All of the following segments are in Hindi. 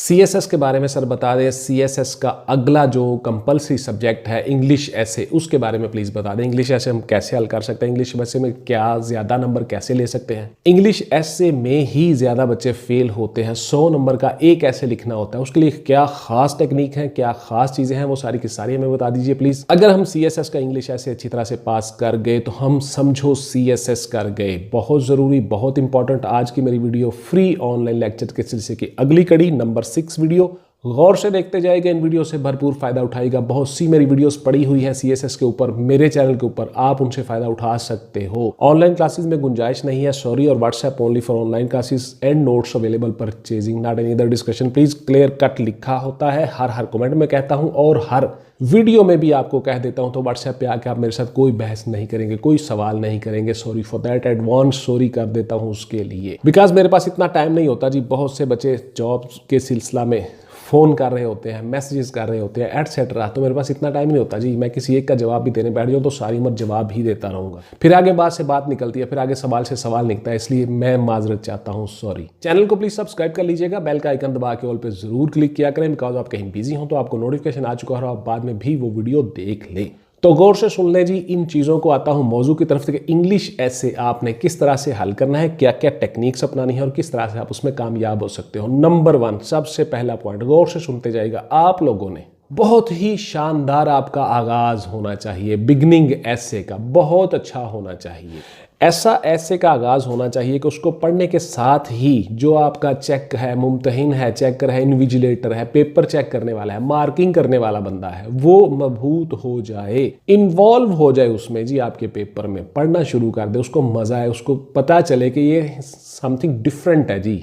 CSS के बारे में सर बता दें। CSS का अगला जो कंपल्सरी सब्जेक्ट है इंग्लिश ऐसे, उसके बारे में प्लीज़ बता दें। इंग्लिश ऐसे हम कैसे हल कर सकते हैं, इंग्लिश ऐसे में क्या ज़्यादा नंबर कैसे ले सकते हैं। इंग्लिश ऐसे में ही ज़्यादा बच्चे फेल होते हैं। 100 नंबर का एक ऐसे लिखना होता है, उसके लिए क्या खास टेक्निक है, क्या खास चीज़ें हैं, वो सारी की सारी हमें बता दीजिए प्लीज़। अगर हम CSS का इंग्लिश ऐसे अच्छी तरह से पास कर गए तो हम समझो CSS कर गए। बहुत ज़रूरी, बहुत इंपॉर्टेंट आज की मेरी वीडियो फ्री ऑनलाइन लेक्चर के सिलसिले की अगली कड़ी नंबर 6 वीडियो। गौर से देखते जाएगा, इन वीडियो से भरपूर फायदा उठाएगा। बहुत सी मेरी वीडियोस पड़ी हुई हैं CSS के ऊपर मेरे चैनल के ऊपर, आप उनसे फायदा उठा सकते हो। ऑनलाइन क्लासेस में गुंजाइश नहीं है, सॉरी, और WhatsApp only for online classes and notes available purchasing not any other discussion please. Clear cut लिखा होता है, हर कमेंट में कहता हूं और हर वीडियो में भी आपको कह देता हूं। तो व्हाट्सएप पे आके आप मेरे साथ कोई बहस नहीं करेंगे, कोई सवाल नहीं करेंगे। Sorry for that, advance sorry कर देता हूं उसके लिए, बिकॉज मेरे पास इतना टाइम नहीं होता जी। बहुत से बच्चे जॉब के सिलसिला में फ़ोन कर रहे होते हैं, मैसेजेस कर रहे होते हैं, एटसेट्रा, तो मेरे पास इतना टाइम नहीं होता जी। मैं किसी एक का जवाब भी देने बैठ जाऊँ तो सारी उम्र जवाब ही देता रहूँगा, फिर आगे बात से बात निकलती है, फिर आगे सवाल से सवाल निकलता है, इसलिए मैं माजरत चाहता हूँ, सॉरी। चैनल को प्लीज़ सब्सक्राइब कर लीजिएगा, बेल का आइकन दबा के ऑल पे ज़रूर क्लिक किया करें, बिकॉज आप कहीं बिजी हों तो आपको नोटिफिकेशन आ चुका हो, आप बाद में भी वो वीडियो देख लें। तो गौर से सुन लें जी, इन चीज़ों को आता हूं मौजू की तरफ से कि इंग्लिश ऐसे आपने किस तरह से हल करना है, क्या क्या टेक्निक्स अपनानी है और किस तरह से आप उसमें कामयाब हो सकते हो। नंबर 1, सबसे पहला पॉइंट, गौर से सुनते जाइएगा। आप लोगों ने बहुत ही शानदार आपका आगाज होना चाहिए, बिगनिंग ऐसे का बहुत अच्छा होना चाहिए। ऐसा ऐसे का आगाज़ होना चाहिए कि उसको पढ़ने के साथ ही जो आपका चेक है, मुमतहिन है, चेकर है, इन्विजिलेटर है, पेपर चेक करने वाला है, मार्किंग करने वाला बंदा है, वो मबहूत हो जाए, इन्वॉल्व हो जाए उसमें जी, आपके पेपर में पढ़ना शुरू कर दे, उसको मज़ा है, उसको पता चले कि ये समथिंग डिफरेंट है जी,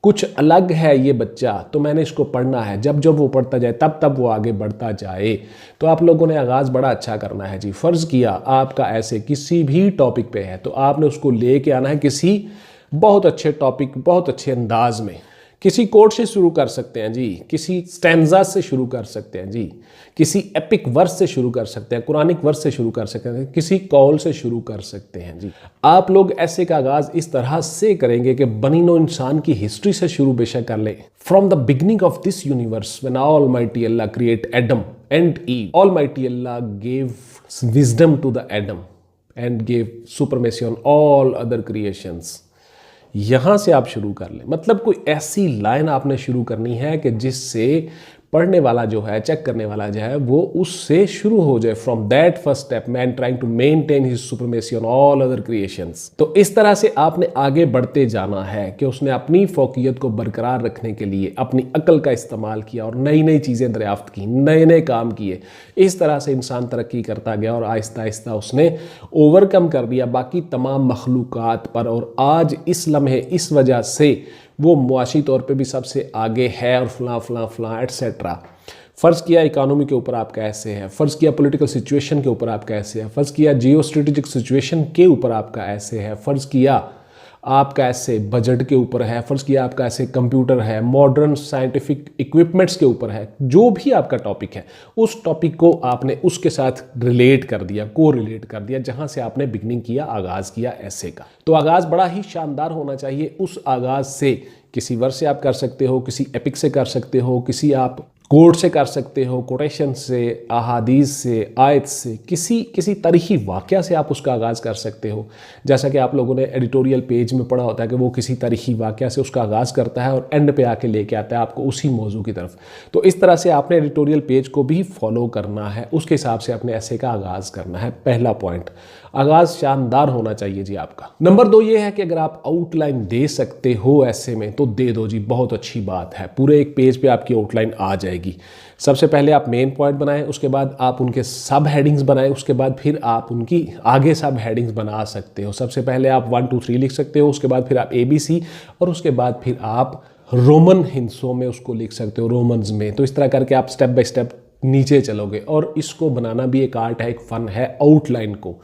कुछ अलग है ये बच्चा, तो मैंने इसको पढ़ना है। जब जब वो पढ़ता जाए तब वो आगे बढ़ता जाए। तो आप लोगों ने आगाज़ बड़ा अच्छा करना है जी। फ़र्ज़ किया आपका ऐसे किसी भी टॉपिक पे है तो आपने उसको लेके आना है किसी बहुत अच्छे टॉपिक, बहुत अच्छे अंदाज में। किसी कोट से शुरू कर सकते हैं जी, किसी स्टैंजा से शुरू कर सकते हैं जी, किसी एपिक वर्स से शुरू कर सकते हैं, कुरानिक वर्स से शुरू कर सकते हैं, किसी कौल से शुरू कर सकते हैं जी। आप लोग ऐसे का आगाज इस तरह से करेंगे कि बनी नो इंसान की हिस्ट्री से शुरू बेशक कर ले। From the beginning of this universe when almighty Allah create Adam and Eve, almighty Allah give wisdom to the Adam and give supremacy on all other creations. यहाँ से आप शुरू कर लें, मतलब कोई ऐसी लाइन आपने शुरू करनी है कि जिससे पढ़ने वाला जो है, चेक करने वाला जो है, वो उससे शुरू हो जाए। From that first step man trying to maintain his supremacy on all other creations. तो इस तरह से आपने आगे बढ़ते जाना है कि उसने अपनी फोकियत को बरकरार रखने के लिए अपनी अकल का इस्तेमाल किया और नई नई चीज़ें दरियाफ्त की, नए नए काम किए। इस तरह से इंसान तरक्की करता गया और आहिस्ता आहिस्ता उसने ओवरकम कर दिया बाकी तमाम मखलूक़ात पर, और आज इस लम्हे इस वजह से वो मुआशी तौर पे भी सबसे आगे है और फलां फलां फलां एटसेट्रा। फ़र्ज़ किया इकानमी के ऊपर आप कैसे है, फ़र्ज़ किया पॉलिटिकल सिचुएशन के ऊपर आप कैसे है, फ़र्ज़ किया जियो स्ट्रेटेजिक सिचुएशन के ऊपर आपका ऐसे है, फ़र्ज़ किया आपका ऐसे बजट के ऊपर है, फ़र्ज़ किया आपका ऐसे कंप्यूटर है, मॉडर्न साइंटिफिक इक्विपमेंट्स के ऊपर है। जो भी आपका टॉपिक है उस टॉपिक को आपने उसके साथ रिलेट कर दिया, को रिलेट कर दिया, जहां से आपने बिगनिंग किया, आगाज़ किया ऐसे का। तो आगाज़ बड़ा ही शानदार होना चाहिए। उस आगाज़ से किसी वर्स से आप कर सकते हो, किसी एपिक से कर सकते हो, किसी आप कोट से कर सकते हो, कोटेशन से, अहादीस से, आयत से, किसी तारीखी वाक़या से आप उसका आगाज़ कर सकते हो। जैसा कि आप लोगों ने एडिटोरियल पेज में पढ़ा होता है कि वो किसी तारीखी वाक़या से उसका आगाज़ करता है और एंड पे आके लेके आता है आपको उसी मौजू की तरफ। तो इस तरह से आपने एडिटोरियल पेज को भी फॉलो करना है, उसके हिसाब से अपने ऐसे का आगाज़ करना है। पहला पॉइंट, आगाज़ शानदार होना चाहिए जी आपका। नंबर 2 ये है कि अगर आप आउटलाइन दे सकते हो ऐसे में तो दे दो जी, बहुत अच्छी बात है। पूरे एक पेज पे आपकी आउटलाइन आ जाएगी। सबसे पहले आप मेन पॉइंट बनाएं, उसके बाद आप उनके सब हेडिंग्स बनाएं, उसके बाद फिर आप उनकी आगे सब हेडिंग्स बना सकते हो। सबसे पहले आप 1 2 3 लिख सकते हो, उसके बाद फिर आप ABC, और उसके बाद फिर आप रोमन हिंसों में उसको लिख सकते हो, रोमन्स में। तो इस तरह करके आप स्टेप बाय स्टेप नीचे चलोगे, और इसको बनाना भी एक आर्ट है, एक फन है। आउटलाइन को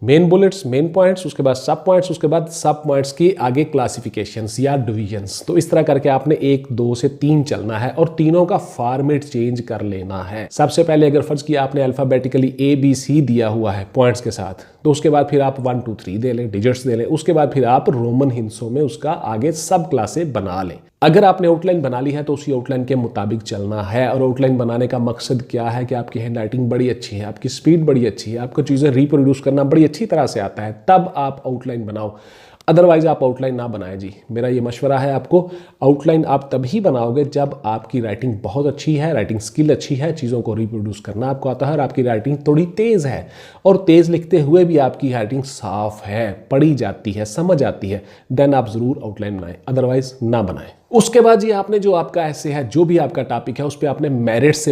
मेन बुलेट्स, मेन पॉइंट्स, उसके बाद सब पॉइंट्स, उसके बाद सब पॉइंट्स की आगे क्लासिफिकेशंस या डिविजन्स। तो इस तरह करके आपने 1 2 से 3 चलना है और तीनों का फॉर्मेट चेंज कर लेना है। सबसे पहले अगर फर्ज किया आपने अल्फाबेटिकली ABC दिया हुआ है पॉइंट्स के साथ, तो उसके बाद फिर आप 1 2 3 दे लें, डिजिट्स दे लें, उसके बाद फिर आप रोमन हिंसों में उसका आगे सब क्लासें बना लें। अगर आपने आउटलाइन बना ली है तो उसी आउटलाइन के मुताबिक चलना है। और आउटलाइन बनाने का मकसद क्या है कि आपकी हैंड राइटिंग बड़ी अच्छी है, आपकी स्पीड बड़ी अच्छी है, आपको चीज़ें रिप्रोड्यूस करना बड़ी अच्छी तरह से आता है, तब आप आउटलाइन बनाओ। अदरवाइज आप आउटलाइन ना बनाएं जी, मेरा ये मशवरा है आपको। आउटलाइन आप तभी बनाओगे जब आपकी राइटिंग बहुत अच्छी है, राइटिंग स्किल अच्छी है, चीज़ों को रिप्रोड्यूस करना आपको आता है और आपकी राइटिंग थोड़ी तेज़ है, और तेज़ लिखते हुए भी आपकी राइटिंग साफ है, पढ़ी जाती है, समझ आती है, देन आप ज़रूर आउटलाइन बनाएं, अदरवाइज ना बनाएं। उसके बाद जी आपने जो आपका ऐसे है, जो भी आपका टॉपिक है, उस पर आपने मेरिट्स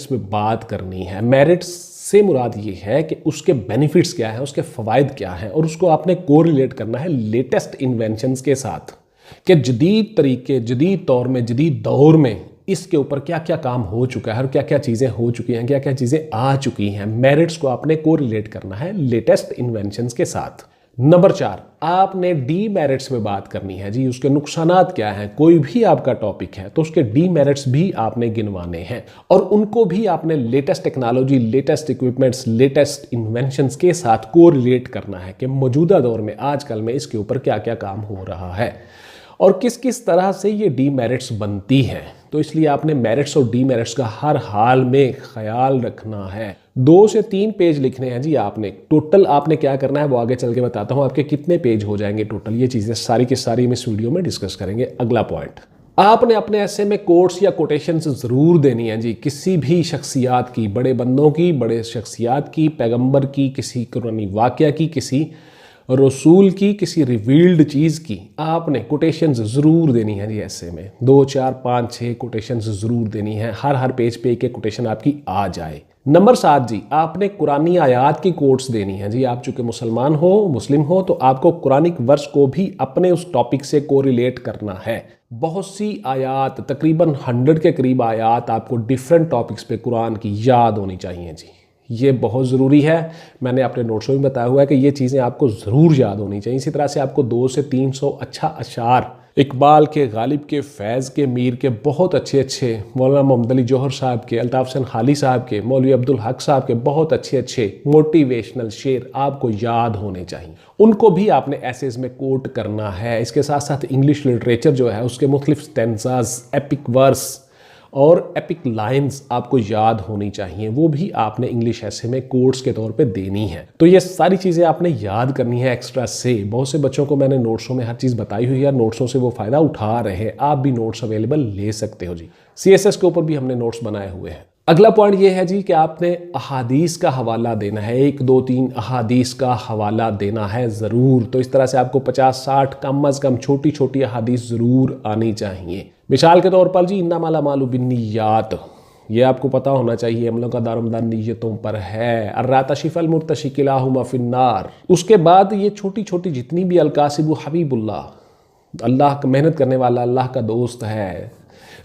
पे बात करनी है। मेरिट्स से मुराद ये है कि उसके बेनिफिट्स क्या है, उसके फ़वाइद क्या हैं, और उसको आपने कोरिलेट करना है लेटेस्ट इन्वेंशंस के साथ कि जदीद तरीके, जदीद तौर में, जदीद दौर में इसके ऊपर क्या क्या काम हो चुका है और क्या क्या चीज़ें हो चुकी हैं, क्या क्या चीज़ें आ चुकी हैं। मेरिट्स को आपने कोरिलेट करना है लेटेस्ट इन्वेंशंस के साथ। नंबर 4, आपने डीमेरिट्स में बात करनी है जी, उसके नुकसानात क्या हैं। कोई भी आपका टॉपिक है तो उसके डीमेरिट्स भी आपने गिनवाने हैं, और उनको भी आपने latest technology, latest equipments, latest inventions के साथ कोरिलेट करना है कि मौजूदा दौर में, आजकल में इसके ऊपर क्या क्या काम हो रहा है और किस किस तरह से ये डीमेरिट्स बनती हैं। तो इसलिए आपने मेरिट्स और डीमेरिट्स का हर हाल में ख्याल रखना है। 2 से 3 पेज लिखने हैं जी आपने। टोटल आपने क्या करना है वो आगे चल के बताता हूँ, आपके कितने पेज हो जाएंगे टोटल, ये चीज़ें सारी की सारी हम इस वीडियो में डिस्कस करेंगे। अगला पॉइंट, आपने अपने ऐसे में कोट्स या कोटेशंस ज़रूर देनी है जी, किसी भी शख्सियात की, बड़े बंदों की, बड़े शख्सियात की, पैगंबर की, किसी कुरानी वाक़या की, किसी रसूल की, किसी रिवील्ड चीज़ की आपने कोटेशंस ज़रूर देनी है जी। ऐसे में 2, 4, 5, 6 कोटेशंस ज़रूर देनी है, हर पेज पे एक कोटेशन आपकी आ जाए। नंबर 7 जी, आपने कुरानी आयात की कोट्स देनी है जी। आप चूँकि मुसलमान हो, मुस्लिम हो, तो आपको कुरानिक वर्स को भी अपने उस टॉपिक से कोरिलेट करना है। बहुत सी आयात, तकरीबन 100 के करीब आयात आपको डिफरेंट टॉपिक्स पे कुरान की याद होनी चाहिए जी। ये बहुत ज़रूरी है, मैंने अपने नोट्स में बताया हुआ है कि ये चीज़ें आपको ज़रूर याद होनी चाहिए। इसी तरह से आपको 200 से 300 अच्छा अशार, इकबाल के, गालिब के, फैज़ के, मीर के बहुत अच्छे मौलाना मोहम्मद अली जौहर साहब के, अल्ताफ़ हुसैन खाली साहब के, मौलवी अब्दुल हक साहब के बहुत अच्छे मोटिवेशनल शेर आपको याद होने चाहिए। उनको भी आपने एसेज में कोट करना है। इसके साथ साथ इंग्लिश लिटरेचर जो है उसके मुख्तलिफ स्टैंजाज, एपिक वर्स और एपिक लाइंस आपको याद होनी चाहिए, वो भी आपने इंग्लिश ऐसे में कोट्स के तौर पे देनी है। तो ये सारी चीज़ें आपने याद करनी है एक्स्ट्रा से। बहुत से बच्चों को मैंने नोट्सों में हर चीज़ बताई हुई है, नोट्सों से वो फ़ायदा उठा रहे हैं। आप भी नोट्स अवेलेबल ले सकते हो जी। CSS के ऊपर भी हमने नोट्स बनाए हुए हैं। अगला पॉइंट ये है जी कि आपने अहादीस का हवाला देना है, 1, 2, 3 अहादीस का हवाला देना है ज़रूर। तो इस तरह से आपको 50-60 कम अज़ कम छोटी अहादीस ज़रूर आनी चाहिए। मिसाल के तौर पर जी, इन्नमल अमालु बिन्नियात, ये आपको पता होना चाहिए, अमलों का दारोमदार नीयतों पर है। अर्रातशिफल मुर्तशिकिलाहुमा फिन्नार। उसके बाद ये छोटी जितनी भी अलकासिबु हबीबुल्लाह, अल्लाह का मेहनत करने वाला, अल्लाह का दोस्त है,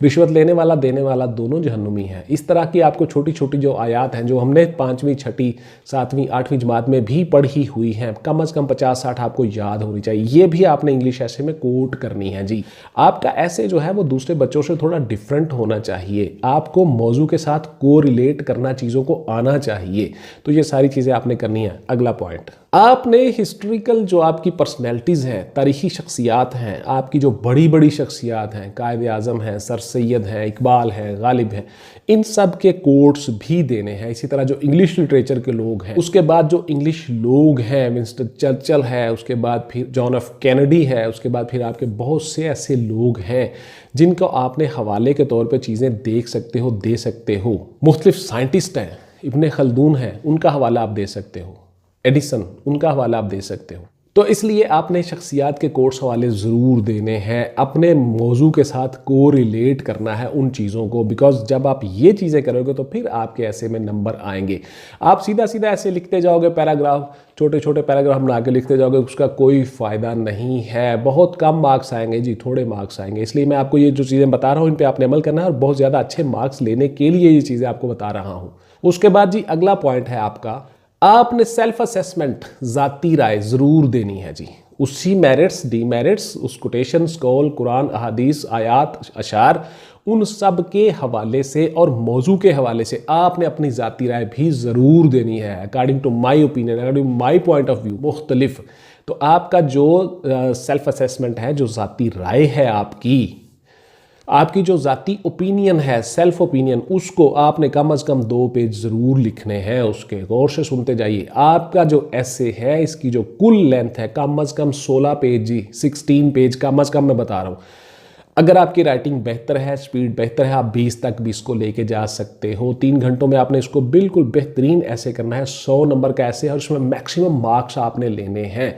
रिश्वत लेने वाला, देने वाला दोनों जहन्नुमी है। इस तरह की आपको छोटी जो आयात हैं, जो हमने 5वीं, 6ठी, 7वीं, 8वीं जमात में भी पढ़ी हुई हैं, कम अज़ कम 50-60 आपको याद होनी चाहिए। ये भी आपने इंग्लिश ऐसे में कोट करनी है जी। आपका ऐसे जो है वो दूसरे बच्चों से थोड़ा डिफरेंट होना चाहिए, आपको मौजू के साथ कोरिलेट करना, चीज़ों को आना चाहिए। तो ये सारी चीज़ें आपने करनी है। अगला पॉइंट, आपने हिस्ट्रिकल जो आपकी पर्सनैलिटीज़ हैं, तारीख़ी शख्सियात हैं, आपकी जो बड़ी शख्सियात हैं, कायद आज़म हैं, सर सैयद हैं, इकबाल हैं, गालिब हैं, इन सब के कोट्स भी देने हैं। इसी तरह जो इंग्लिश लिटरेचर के लोग हैं, उसके बाद जो इंग्लिश लोग हैं, विंस्टन चर्चिल है, उसके बाद फिर जॉन एफ कैनेडी है, उसके बाद फिर आपके बहुत से ऐसे लोग हैं जिनको आपने हवाले के तौर पर चीज़ें देख सकते हो, दे सकते हो। मुख्तलिफ साइंटिस्ट हैं, इब्ने खल्दून हैं, उनका हवाला आप दे सकते हो, एडिसन, उनका हवाला आप दे सकते हो। तो इसलिए आपने शख्सियात के कोर्स हवाले ज़रूर देने हैं, अपने मौजू के साथ कोरिलेट करना है उन चीज़ों को, बिकॉज जब आप ये चीज़ें करोगे तो फिर आपके ऐसे में नंबर आएंगे। आप सीधा ऐसे लिखते जाओगे पैराग्राफ, छोटे पैराग्राफ बना के लिखते जाओगे, उसका कोई फ़ायदा नहीं है। बहुत कम मार्क्स आएंगे जी, थोड़े मार्क्स आएंगे। इसलिए मैं आपको ये जो चीज़ें बता रहा हूँ इन पर आपने अमल करना है, और बहुत ज़्यादा अच्छे मार्क्स लेने के लिए ये चीज़ें आपको बता रहा हूँ। उसके बाद जी अगला पॉइंट है आपका, आपने सेल्फ असेसमेंट, ज़ाती राय ज़रूर देनी है जी। उसी मेरिट्स, डीमेरिट्स, उस कोटेशन, कौल, कुरान, अहादीस, आयात, अशार, उन सब के हवाले से और मौजू के हवाले से आपने अपनी ज़ाती राय भी ज़रूर देनी है। According to my opinion, according to my point of view, मुख्तलिफ। तो आपका जो सेल्फ असेसमेंट है, जो ज़ाती राय है आपकी, आपकी जो ज़ाती ओपिनियन है, सेल्फ ओपिनियन, उसको आपने कम से कम 2 पेज ज़रूर लिखने हैं उसके। गौर से सुनते जाइए। आपका जो ऐसे है इसकी जो कुल लेंथ है कम से कम 16 पेज जी, 16 पेज कम से कम मैं बता रहा हूँ। अगर आपकी राइटिंग बेहतर है, स्पीड बेहतर है, आप 20 तक भी इसको लेके जा सकते हो। 3 घंटों में आपने इसको बिल्कुल बेहतरीन ऐसे करना है। 100 नंबर का ऐसे है और उसमें मैक्सिमम मार्क्स आपने लेने हैं।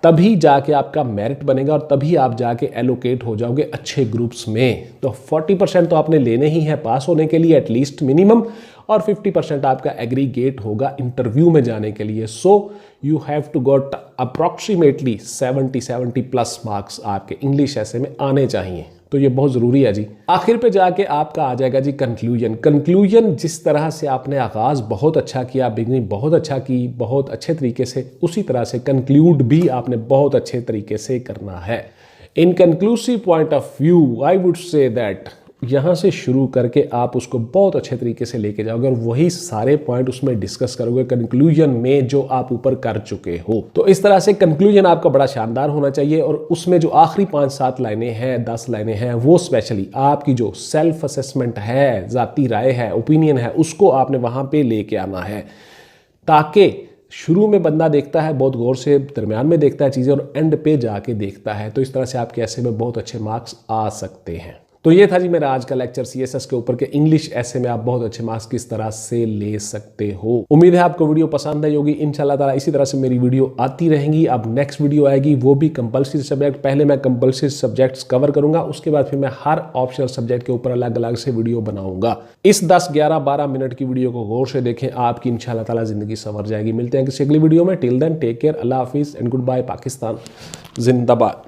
तभी जाके आपका मेरिट बनेगा और तभी आप जाके एलोकेट हो जाओगे अच्छे ग्रुप्स में। तो 40% तो आपने लेने ही है पास होने के लिए एटलीस्ट मिनिमम, और 50% आपका एग्रीगेट होगा इंटरव्यू में जाने के लिए। So you have to got approximately 70 plus marks आपके इंग्लिश ऐसे में आने चाहिए। तो ये बहुत ज़रूरी है जी। आखिर पे जाके आपका आ जाएगा जी कंक्लूजन। कंक्लूजन जिस तरह से आपने आगाज़ बहुत अच्छा किया, बिगनिंग बहुत अच्छा की, बहुत अच्छे तरीके से, उसी तरह से कंक्लूड भी आपने बहुत अच्छे तरीके से करना है। In conclusive point of view I would say that यहाँ से शुरू करके आप उसको बहुत अच्छे तरीके से लेके जाओगे और वही सारे पॉइंट उसमें डिस्कस करोगे कंक्लूजन में जो आप ऊपर कर चुके हो। तो इस तरह से कंक्लूजन आपका बड़ा शानदार होना चाहिए और उसमें जो आखिरी 5-7 लाइनें हैं, 10 लाइनें हैं, वो स्पेशली आपकी जो सेल्फ असेसमेंट है, ज़ाती राय है, ओपिनियन है, उसको आपने वहाँ पर लेके आना है। ताकि शुरू में बंदा देखता है बहुत गौर से, दरमियान में देखता है चीज़ें और एंड पे जाके देखता है। तो इस तरह से आपके ऐसे में बहुत अच्छे मार्क्स आ सकते हैं। तो ये था जी मेरा आज का लेक्चर सीएसएस के ऊपर के इंग्लिश ऐसे में आप बहुत अच्छे मार्क्स किस तरह से ले सकते हो। उम्मीद है आपको वीडियो पसंद आई होगी। इंशाल्लाह ताला इसी तरह से मेरी वीडियो आती रहेंगी। अब नेक्स्ट वीडियो आएगी वो भी कंपल्सरी सब्जेक्ट। पहले मैं कंपल्सरी सब्जेक्ट्स कवर करूंगा, उसके बाद फिर मैं हर ऑप्शनल सब्जेक्ट के ऊपर अलग अलग से वीडियो बनाऊंगा। इस 10, 11, 12 मिनट की वीडियो को गौर से देखें, आपकी इंशाल्लाह ताला जिंदगी संवर जाएगी। मिलते हैं किसी अगली वीडियो में। टिल देन टेक केयर, अल्लाह हाफिज़ एंड गुड बाय। पाकिस्तान जिंदाबाद।